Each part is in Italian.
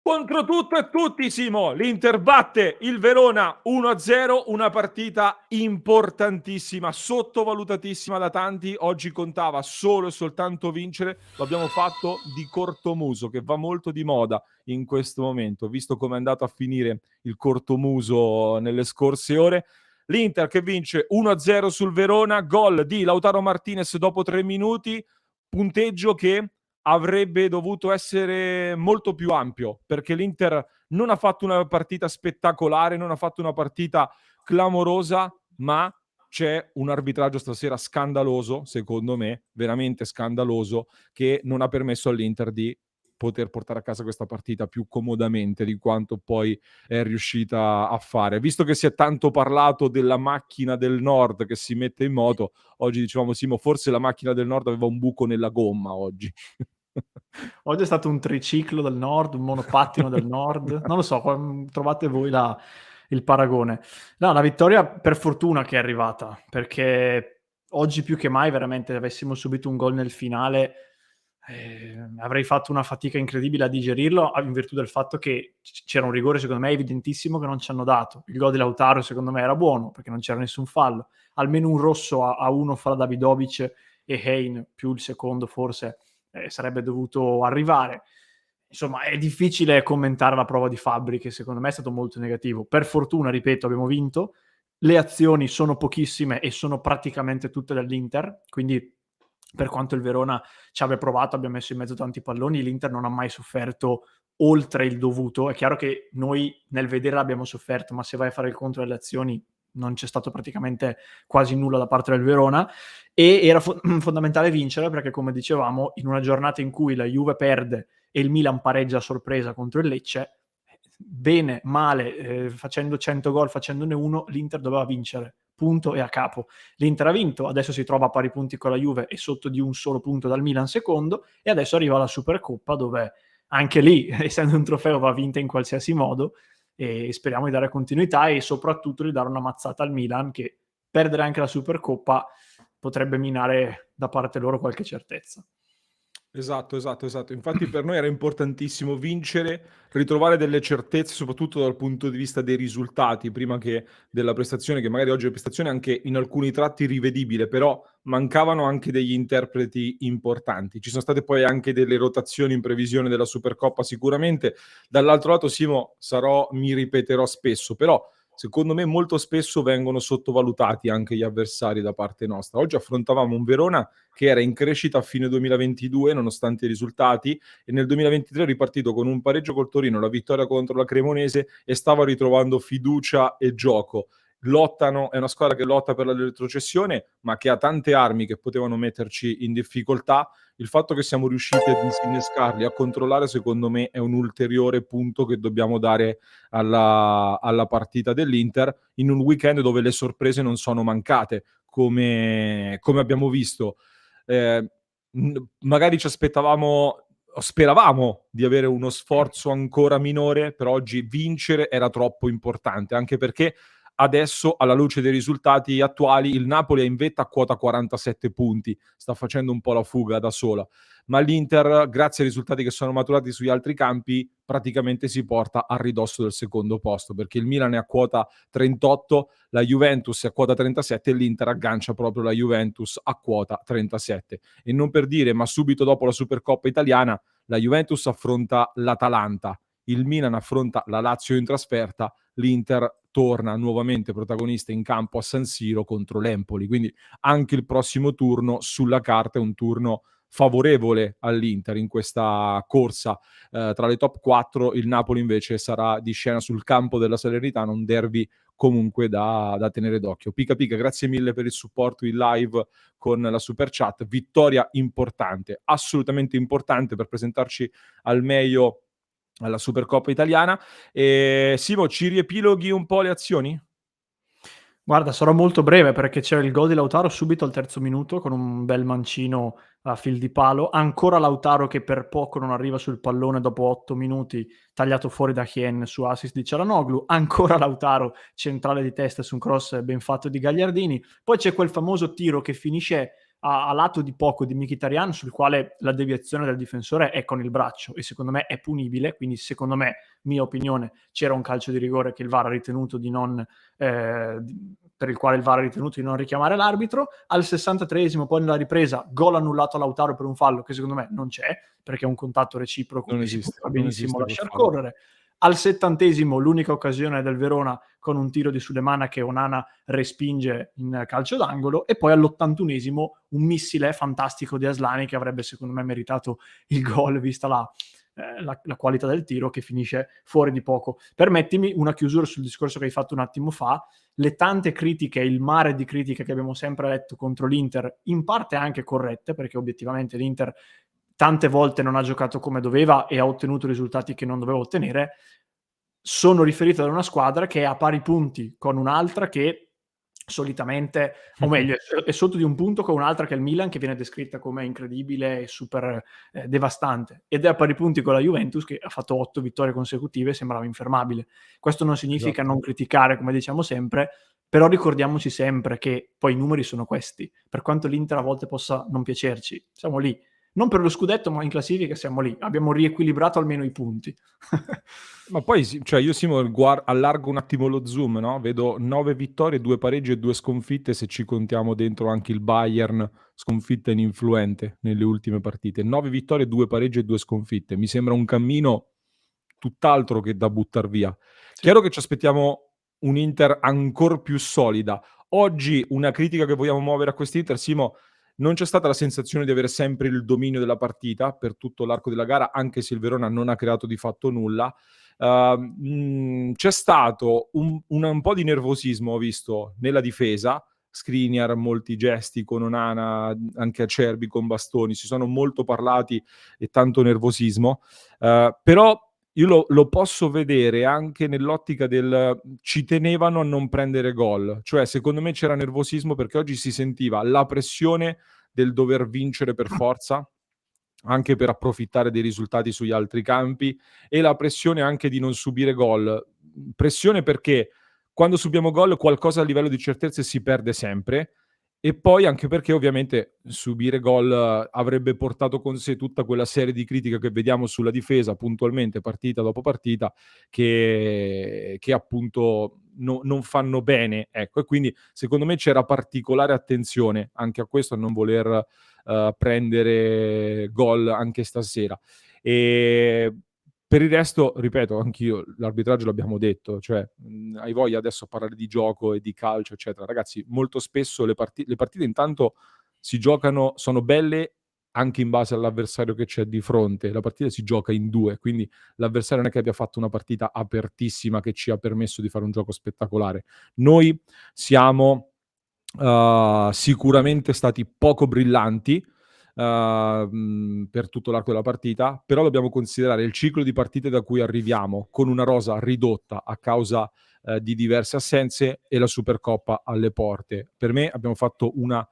Contro tutto e tutti, Simo, l'Inter batte il Verona 1-0, una partita importantissima, sottovalutatissima da tanti. Oggi contava solo e soltanto vincere, lo abbiamo fatto di cortomuso, che va molto di moda in questo momento, visto come è andato a finire il cortomuso nelle scorse ore. L'Inter che vince 1-0 sul Verona, gol di Lautaro Martinez dopo 3 minuti, punteggio che avrebbe dovuto essere molto più ampio, perché l'Inter non ha fatto una partita spettacolare, non ha fatto una partita clamorosa, ma c'è un arbitraggio stasera scandaloso, secondo me, veramente scandaloso, che non ha permesso all'Inter di poter portare a casa questa partita più comodamente di quanto poi è riuscita a fare. Visto che si è tanto parlato della macchina del Nord che si mette in moto, oggi dicevamo Simo, forse la macchina del Nord aveva un buco nella gomma oggi. Oggi è stato un triciclo del Nord, un monopattino del Nord, non lo so, trovate voi il paragone. No, la vittoria per fortuna che è arrivata, perché oggi più che mai veramente avessimo subito un gol nel finale, avrei fatto una fatica incredibile a digerirlo, in virtù del fatto che c'era un rigore secondo me evidentissimo che non ci hanno dato. Il gol di Lautaro secondo me era buono, perché non c'era nessun fallo. Almeno un rosso a uno fra Davidovic e Hein, più il secondo forse sarebbe dovuto arrivare. Insomma, è difficile commentare la prova di Fabbri, che secondo me è stato molto negativo. Per fortuna, ripeto, abbiamo vinto. Le azioni sono pochissime e sono praticamente tutte dell'Inter, quindi per quanto il Verona ci abbia provato, abbia messo in mezzo tanti palloni, l'Inter non ha mai sofferto oltre il dovuto. È chiaro che noi nel vedere l'abbiamo sofferto, ma se vai a fare il conto delle azioni non c'è stato praticamente quasi nulla da parte del Verona, e era fondamentale vincere perché, come dicevamo, in una giornata in cui la Juve perde e il Milan pareggia a sorpresa contro il Lecce, bene, male, facendo 100 gol, facendone uno, l'Inter doveva vincere, punto e a capo. L'Inter ha vinto, adesso si trova a pari punti con la Juve e sotto di un solo punto dal Milan secondo, e adesso arriva la Supercoppa, dove anche lì, essendo un trofeo, va vinta in qualsiasi modo, e speriamo di dare continuità e soprattutto di dare una mazzata al Milan, che perdere anche la Supercoppa potrebbe minare da parte loro qualche certezza. Esatto, esatto, esatto. Infatti per noi era importantissimo vincere, ritrovare delle certezze, soprattutto dal punto di vista dei risultati, prima che della prestazione, che magari oggi è una prestazione anche in alcuni tratti rivedibile, però mancavano anche degli interpreti importanti. Ci sono state poi anche delle rotazioni in previsione della Supercoppa sicuramente. Dall'altro lato, Simo, mi ripeterò spesso, però secondo me molto spesso vengono sottovalutati anche gli avversari da parte nostra. Oggi affrontavamo un Verona che era in crescita a fine 2022 nonostante i risultati, e nel 2023 è ripartito con un pareggio col Torino, la vittoria contro la Cremonese, e stava ritrovando fiducia e gioco. Lottano, è una squadra che lotta per la retrocessione, ma che ha tante armi che potevano metterci in difficoltà. Il fatto che siamo riusciti a disinnescarli, a controllare, secondo me è un ulteriore punto che dobbiamo dare alla partita dell'Inter, in un weekend dove le sorprese non sono mancate, come abbiamo visto. Magari ci aspettavamo, speravamo di avere uno sforzo ancora minore, però oggi vincere era troppo importante, anche perché adesso, alla luce dei risultati attuali, il Napoli è in vetta a quota 47 punti, sta facendo un po' la fuga da sola, ma l'Inter, grazie ai risultati che sono maturati sugli altri campi, praticamente si porta a ridosso del secondo posto, perché il Milan è a quota 38, la Juventus è a quota 37 e l'Inter aggancia proprio la Juventus a quota 37. E non per dire, ma subito dopo la Supercoppa italiana, la Juventus affronta l'Atalanta, il Milan affronta la Lazio in trasferta, l'Inter torna nuovamente protagonista in campo a San Siro contro l'Empoli, quindi anche il prossimo turno sulla carta è un turno favorevole all'Inter in questa corsa tra le top 4. Il Napoli invece sarà di scena sul campo della Salernitana, un derby comunque da tenere d'occhio. Pica Pica, grazie mille per il supporto in live con la super chat, vittoria importante, assolutamente importante per presentarci al meglio alla Supercoppa italiana. E Simo, ci riepiloghi un po' le azioni? Guarda, sarò molto breve perché c'era il gol di Lautaro subito al terzo minuto con un bel mancino a fil di palo. Ancora Lautaro che per poco non arriva sul pallone dopo 8 minuti, tagliato fuori da Hien su assist di Cialanoglu. Ancora Lautaro centrale di testa su un cross ben fatto di Gagliardini. Poi c'è quel famoso tiro che finisce a lato di poco di Mkhitaryan, sul quale la deviazione del difensore è con il braccio e secondo me è punibile, quindi secondo me, mia opinione, c'era un calcio di rigore che il VAR ha ritenuto di non per il quale il VAR ha ritenuto di non richiamare l'arbitro. Al 63esimo, poi nella ripresa, gol annullato a Lautaro per un fallo che secondo me non c'è, perché è un contatto reciproco Non e si esiste, poteva non benissimo esiste quel lasciar fallo. correre. Al 70esimo l'unica occasione del Verona con un tiro di Sulemana che Onana respinge in calcio d'angolo, e poi all'81esimo un missile fantastico di Aslani che avrebbe secondo me meritato il gol vista la qualità del tiro, che finisce fuori di poco. Permettimi una chiusura sul discorso che hai fatto un attimo fa. Le tante critiche, il mare di critiche che abbiamo sempre letto contro l'Inter, in parte anche corrette, perché obiettivamente l'Inter tante volte non ha giocato come doveva e ha ottenuto risultati che non doveva ottenere, sono riferite da una squadra che è a pari punti con un'altra che solitamente, o meglio, è sotto di un punto con un'altra che è il Milan, che viene descritta come incredibile e super devastante, ed è a pari punti con la Juventus che ha fatto 8 vittorie consecutive e sembrava infermabile. Questo non significa Esatto. non criticare, come diciamo sempre, però ricordiamoci sempre che poi i numeri sono questi. Per quanto l'Inter a volte possa non piacerci, siamo lì. Non per lo scudetto, ma in classifica siamo lì. Abbiamo riequilibrato almeno i punti. Ma poi, cioè io Simo, allargo un attimo lo zoom, no? Vedo 9 vittorie, 2 pareggi e 2 sconfitte, se ci contiamo dentro anche il Bayern, sconfitta ininfluente nelle ultime partite. 9 vittorie, 2 pareggi e 2 sconfitte. Mi sembra un cammino tutt'altro che da buttar via. Sì. Chiaro che ci aspettiamo un Inter ancor più solida. Oggi una critica che vogliamo muovere a quest'Inter, Simo, non c'è stata la sensazione di avere sempre il dominio della partita per tutto l'arco della gara, anche se il Verona non ha creato di fatto nulla. C'è stato un po' di nervosismo, ho visto, nella difesa. Skriniar, molti gesti con Onana, anche Acerbi con bastoni, si sono molto parlati e tanto nervosismo. Però io lo posso vedere anche nell'ottica del ci tenevano a non prendere gol. Cioè, secondo me c'era nervosismo perché oggi si sentiva la pressione del dover vincere per forza, anche per approfittare dei risultati sugli altri campi, e la pressione anche di non subire gol. Pressione perché quando subiamo gol qualcosa a livello di certezze si perde sempre, e poi anche perché ovviamente subire gol avrebbe portato con sé tutta quella serie di critiche che vediamo sulla difesa puntualmente partita dopo partita, che appunto non fanno bene, ecco. E quindi secondo me c'era particolare attenzione anche a questo, a non voler prendere gol anche stasera. E per il resto, ripeto, anch'io l'arbitraggio l'abbiamo detto, cioè hai voglia adesso a parlare di gioco e di calcio, eccetera. Ragazzi, molto spesso le partite intanto si giocano, sono belle anche in base all'avversario che c'è di fronte. La partita si gioca in 2, quindi l'avversario non è che abbia fatto una partita apertissima che ci ha permesso di fare un gioco spettacolare. Noi siamo sicuramente stati poco brillanti per tutto l'arco della partita, però dobbiamo considerare il ciclo di partite da cui arriviamo con una rosa ridotta a causa di diverse assenze e la Supercoppa alle porte. Per me abbiamo fatto una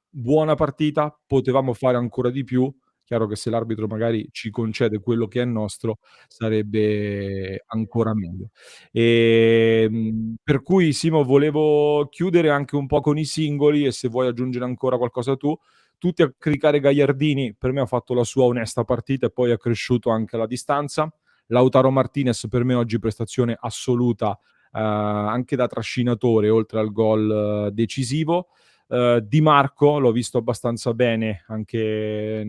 buona partita, potevamo fare ancora di più. Chiaro che se l'arbitro magari ci concede quello che è nostro, sarebbe ancora meglio. Per cui Simo, volevo chiudere anche un po' con i singoli, e se vuoi aggiungere ancora qualcosa tu. Tutti a criticare Gagliardini, per me ha fatto la sua onesta partita e poi ha cresciuto anche la distanza. Lautaro Martinez per me oggi prestazione assoluta, anche da trascinatore oltre al gol decisivo. Di Marco l'ho visto abbastanza bene anche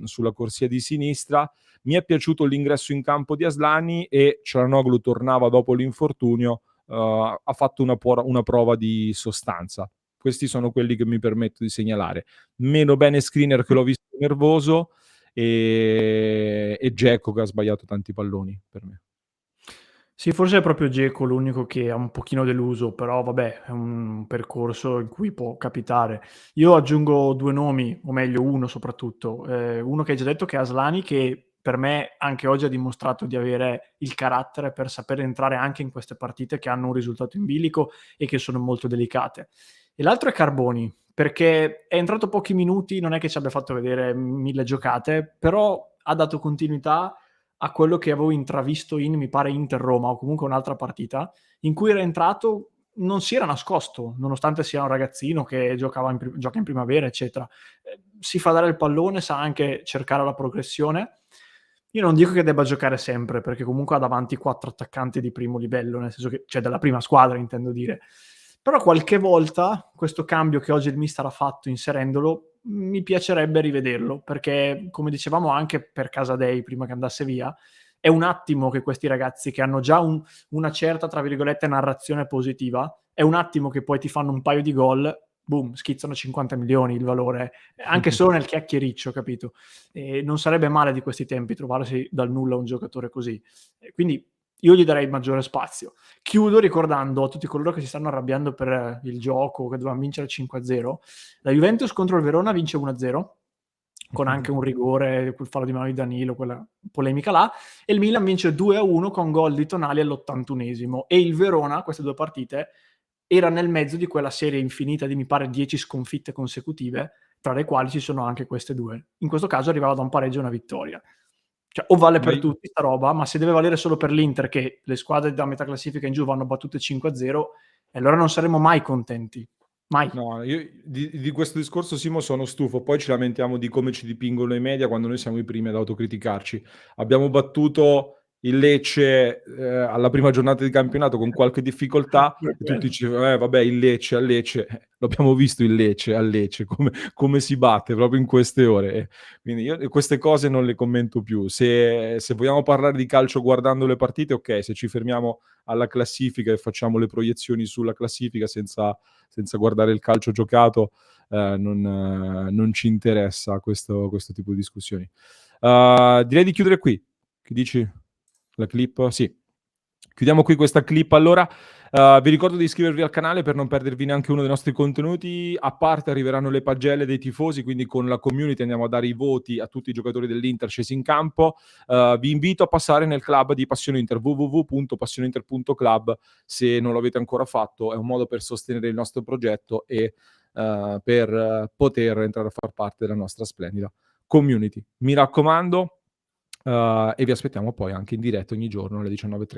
sulla corsia di sinistra. Mi è piaciuto l'ingresso in campo di Aslani, e Çalhanoğlu tornava dopo l'infortunio, ha fatto una prova di sostanza. Questi sono quelli che mi permetto di segnalare. Meno bene Skriniar, che l'ho visto nervoso, e Dzeko che ha sbagliato tanti palloni per me. Sì, forse è proprio Dzeko l'unico che ha un pochino deluso, però vabbè, è un percorso in cui può capitare. Io aggiungo 2 nomi, o meglio 1 soprattutto. Uno che hai già detto, che è Aslani, che per me anche oggi ha dimostrato di avere il carattere per saper entrare anche in queste partite che hanno un risultato in bilico e che sono molto delicate. E l'altro è Carboni, perché è entrato pochi minuti, non è che ci abbia fatto vedere 1000 giocate, però ha dato continuità a quello che avevo intravisto in, mi pare, Inter-Roma o comunque un'altra partita, in cui era entrato non si era nascosto, nonostante sia un ragazzino che gioca in primavera, eccetera. Si fa dare il pallone, sa anche cercare la progressione. Io non dico che debba giocare sempre, perché comunque ha davanti 4 attaccanti di primo livello, nel senso che, cioè della prima squadra intendo dire. Però qualche volta questo cambio che oggi il mister ha fatto inserendolo, mi piacerebbe rivederlo, perché come dicevamo anche per Casadei prima che andasse via, è un attimo che questi ragazzi che hanno già una certa, tra virgolette, narrazione positiva, è un attimo che poi ti fanno un paio di gol, boom, schizzano 50 milioni il valore, anche solo nel chiacchiericcio, capito? E non sarebbe male di questi tempi trovarsi dal nulla un giocatore così. Quindi io gli darei maggiore spazio. Chiudo ricordando a tutti coloro che si stanno arrabbiando per il gioco, che dovevamo vincere 5-0, la Juventus contro il Verona vince 1-0, con anche un rigore, quel fallo di mano di Danilo, quella polemica là, e il Milan vince 2-1 con gol di Tonali all'81esimo, e il Verona, queste due partite, era nel mezzo di quella serie infinita di, mi pare, 10 sconfitte consecutive, tra le quali ci sono anche queste due. In questo caso arrivava da un pareggio e una vittoria. Cioè, o vale per tutti sta roba, ma se deve valere solo per l'Inter, che le squadre da metà classifica in giù vanno battute 5-0, allora non saremo mai contenti. Mai. No, io di questo discorso, Simo, sono stufo. Poi ci lamentiamo di come ci dipingono i media quando noi siamo i primi ad autocriticarci. Abbiamo battuto il Lecce alla prima giornata di campionato con qualche difficoltà e tutti dicevano, vabbè, il Lecce al Lecce. L'abbiamo visto il Lecce al Lecce, come si batte proprio in queste ore. Quindi io queste cose non le commento più. Se vogliamo parlare di calcio guardando le partite, ok, se ci fermiamo alla classifica e facciamo le proiezioni sulla classifica senza guardare il calcio giocato, non ci interessa questo tipo di discussioni. Direi di chiudere qui. Che dici? La clip? Sì. Chiudiamo qui questa clip allora. Vi ricordo di iscrivervi al canale per non perdervi neanche uno dei nostri contenuti. A parte arriveranno le pagelle dei tifosi, quindi con la community andiamo a dare i voti a tutti i giocatori dell'Inter scesi in campo. Vi invito a passare nel club di Passione Inter, www.passioneinter.club, se non l'avete ancora fatto. È un modo per sostenere il nostro progetto e per poter entrare a far parte della nostra splendida community. Mi raccomando, e vi aspettiamo poi anche in diretta ogni giorno alle 19:30.